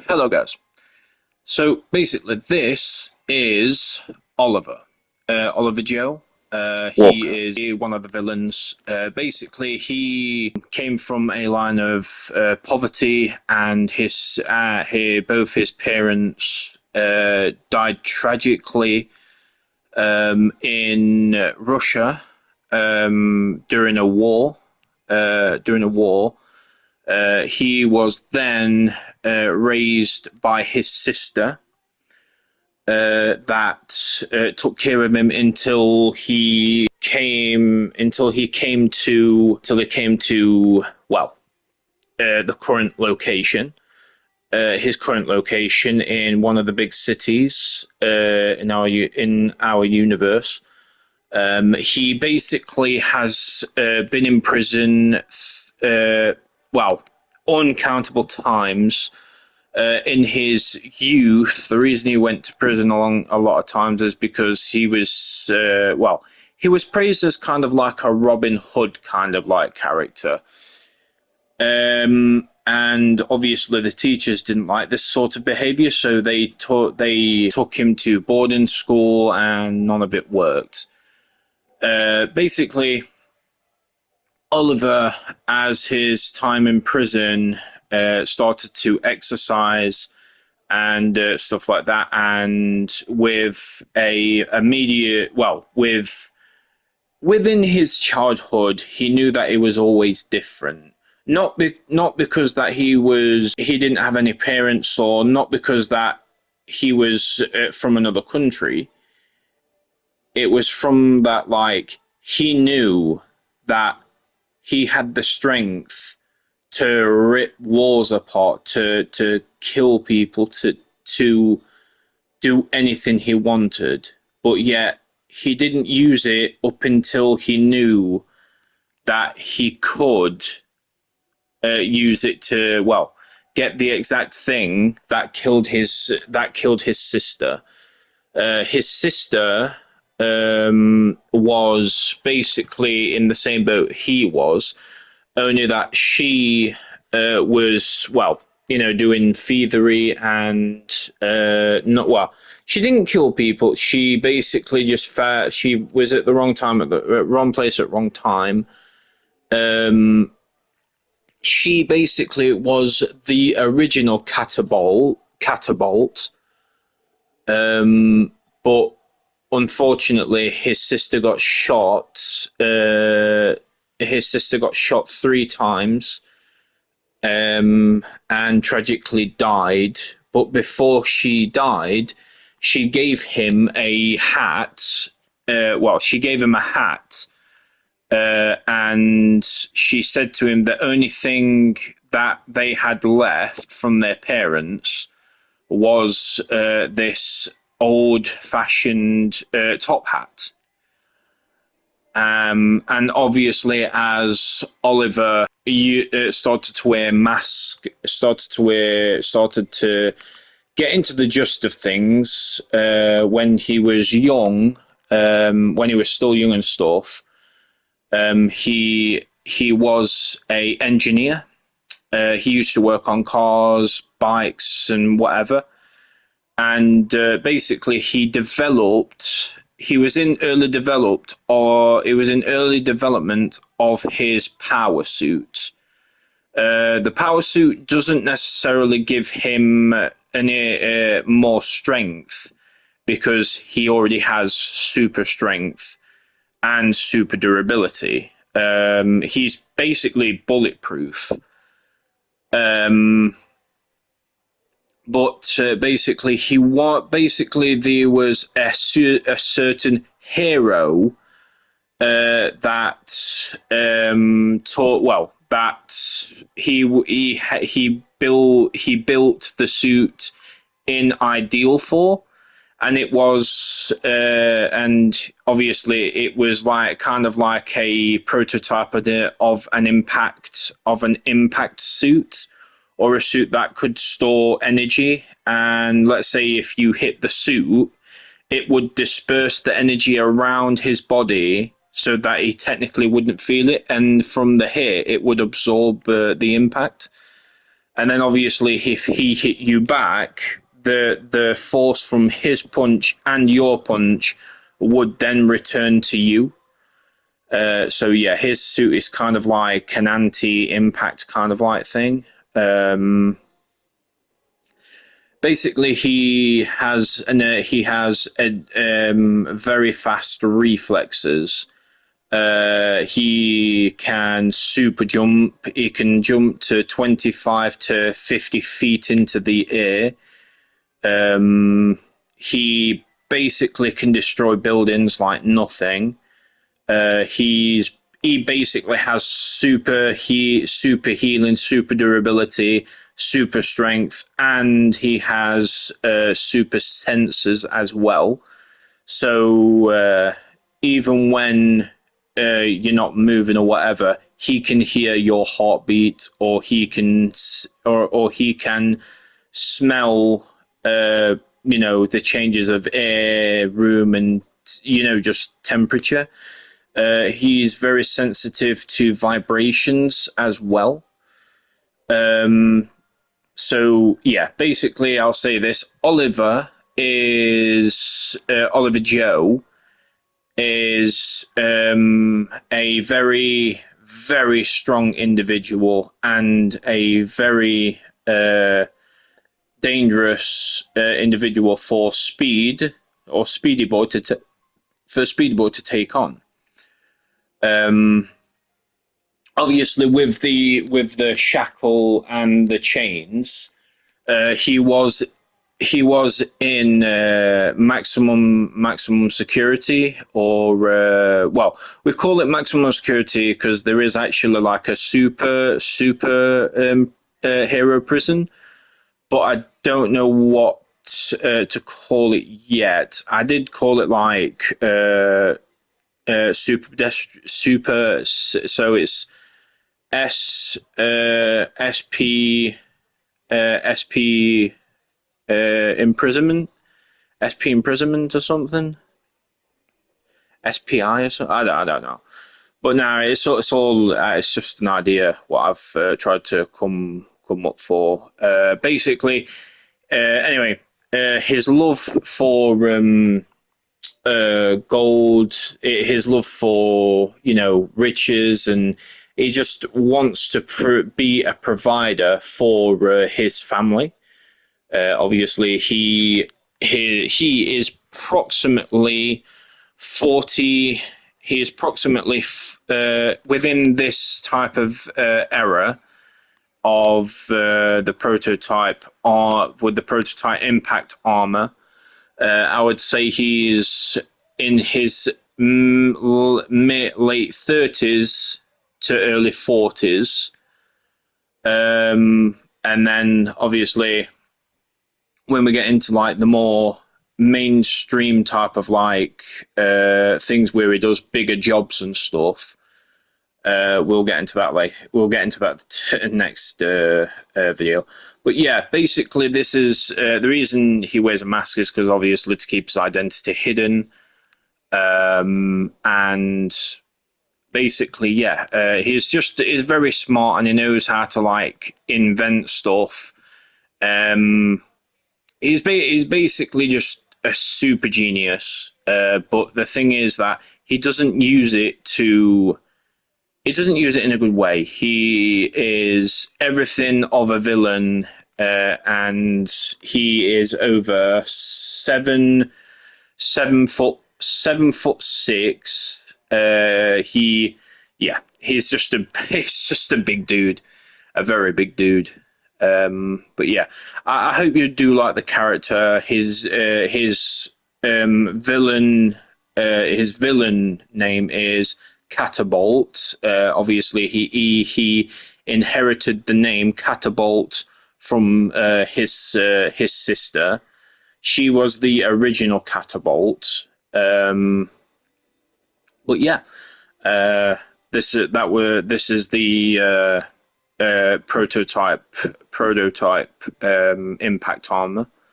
Hello, guys. So basically, this is Oliver. Oliver Joe. Walker. He is one of the villains. Basically, he came from a line of poverty, and both his parents died tragically in Russia during a war. During a war, he was then raised by his sister that took care of him until he came to the current location. His current location in one of the big cities in our universe. He basically has been in prison, well, uncountable times in his youth. The reason he went to prison along a lot of times is because he was praised as kind of like a Robin Hood kind of like character. And obviously the teachers didn't like this sort of behavior, so they took him to boarding school, and none of it worked. Basically, Oliver, as his time in prison started to exercise and stuff like that, and with within his childhood, he knew that it was always different. Not because that he didn't have any parents, or not because that he was from another country. It was from that, like, he knew that he had the strength to rip walls apart, to kill people, to do anything he wanted, but yet he didn't use it up until he knew that he could use it to, get the exact thing that killed his sister. His sister was basically in the same boat he was, only that she was, doing thievery and not well. She didn't kill people. She basically she was at the wrong time, at the wrong place at wrong time. Um, she basically was the original catapult. But unfortunately, his sister got shot 3 times, and tragically died. But before she died, she gave him a hat. She gave him a hat, and she said to him the only thing that they had left from their parents was this old-fashioned top hat. And obviously, as Oliver started to wear masks, started to get into the gist of things when he was young, when he was still young and stuff. He was a engineer. He used to work on cars, bikes, and whatever. And basically, he was in early developed, or it was in early development of his power suit. The power suit doesn't necessarily give him any more strength, because he already has super strength and super durability. He's basically bulletproof. Um, but basically, there was a certain hero that taught that he built the suit in ideal for, and it was and obviously it was like kind of like a prototype of an impact suit, or a suit that could store energy. And let's say if you hit the suit, it would disperse the energy around his body so that he technically wouldn't feel it, and from the hit it would absorb the impact. And then obviously, if he hit you back, the force from his punch and your punch would then return to you. So yeah, his suit is kind of like an anti-impact kind of like thing. Um, Basically, he has very fast reflexes. He can super jump. He can jump to 25 to 50 feet into the air. Um, he basically can destroy buildings like nothing. He basically has super healing, super durability, super strength, and he has super senses as well. So even when you're not moving or whatever, he can hear your heartbeat, or he can smell, the changes of air, room, and just temperature. He's very sensitive to vibrations as well. So yeah, basically, I'll say this: Oliver Joe is a very very strong individual and a very dangerous individual for Speed or Speedy Boy for Speedy Boy to take on. Um, Obviously, with the shackle and the chains, he was in maximum security, or well, we call it maximum security because there is actually like a super hero prison, but I don't know what to call it yet. I did call it like super. So it's SP SP imprisonment, SP imprisonment or something, SPI or something. I don't know. But no, it's just an idea what I've tried to come up for. Basically, anyway, his love for gold, his love for riches, and he just wants to be a provider for his family. Obviously, he is approximately 40. He is approximately within this type of era of the prototype, with the prototype impact armor. I would say he's in his late 30s to early 40s. And then obviously, when we get into like the more mainstream type of like things where he does bigger jobs and stuff, we'll get into that later. We'll get into that next video. But yeah, basically, this is the reason he wears a mask is because obviously to keep his identity hidden. And basically, yeah, he's very smart and he knows how to like invent stuff. He's basically just a super genius. But the thing is that he doesn't use it in a good way. He is everything of a villain, and he is over 7 foot 6. He's just a he's just a big dude, a very big dude. But yeah, I hope you do like the character. His villain name is Catabolt. Obviously, he inherited the name Catabolt from his sister. She was the original Catabolt. But yeah, uh, this is the prototype impact armor.